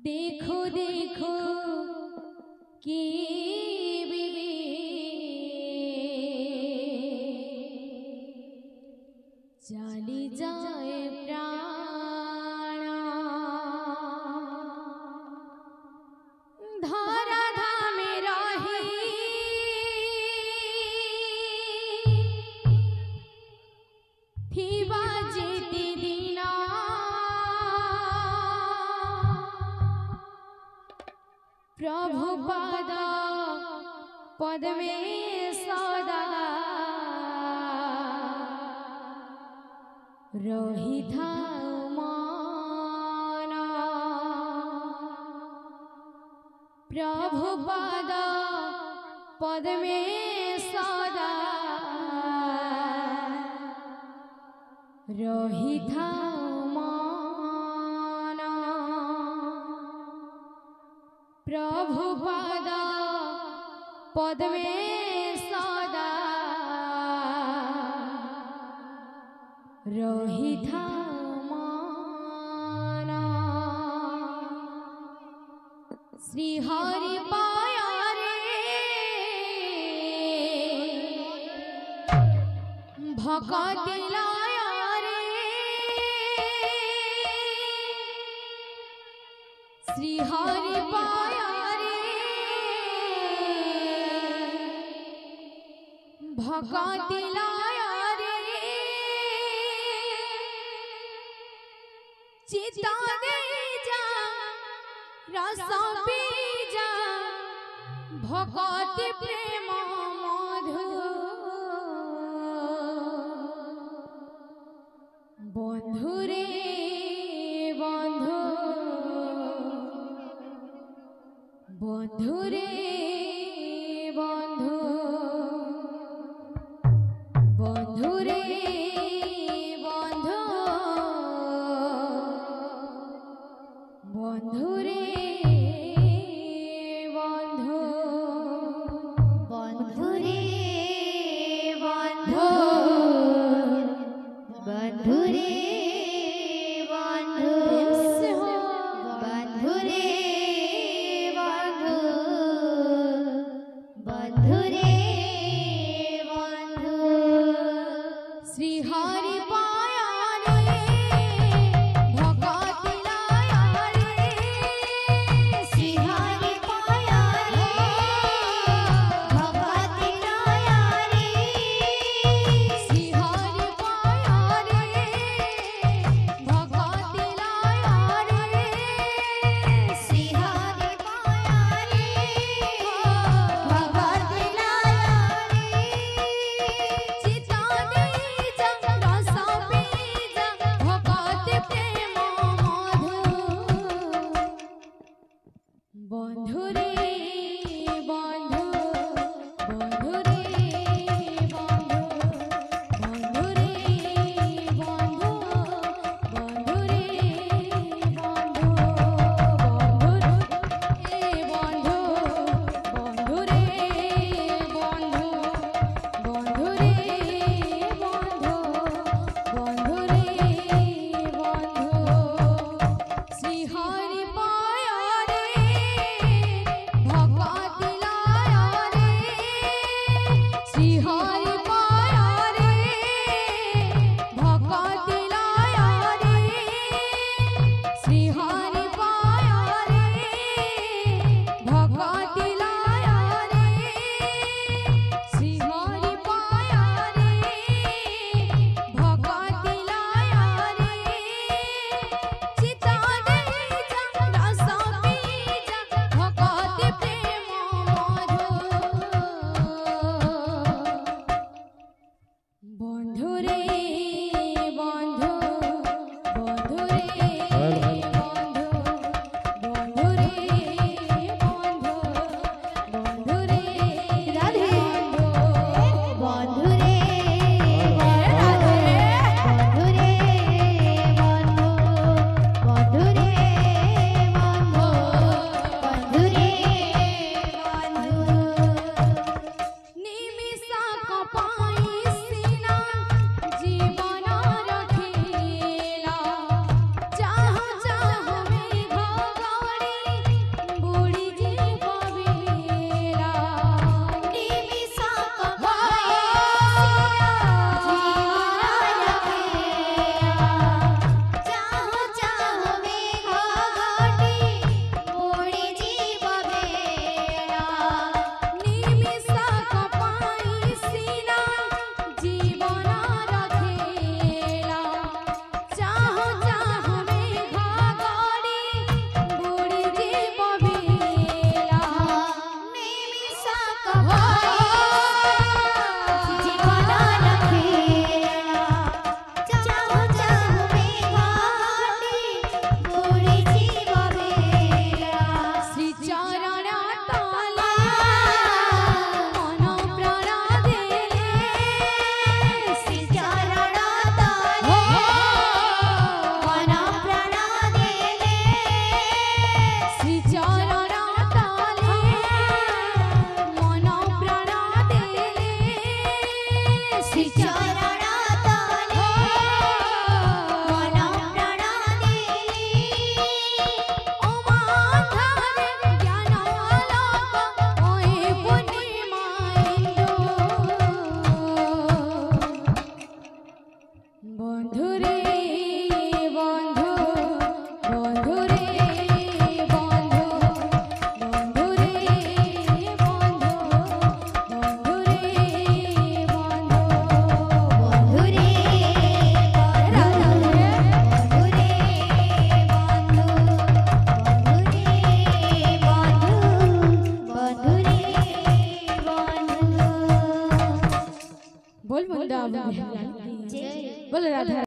देखो देखो कि चली जाए प्राण धरा धामे रही थिबा जेते दिना प्रभु पद पद में सदा रहिथा मन प्रभु पद पद में सदा रहिथा मन प्रभु पद पद में सदा रहिथा मन श्री हरि पाया रे भक्ति लाया रे श्री हरि पाया रे भक्ति लाया रे चिता दे जा रस पी जा भक्ति प्रेम मधु बंधु रे बंधु बंधु रे बंधु बंधु रे बंधु बंधु रे बंधु बंधु रे बंधु बंधु रे बंधु बंधु रे बंधु बोल मुंडा बोल राधा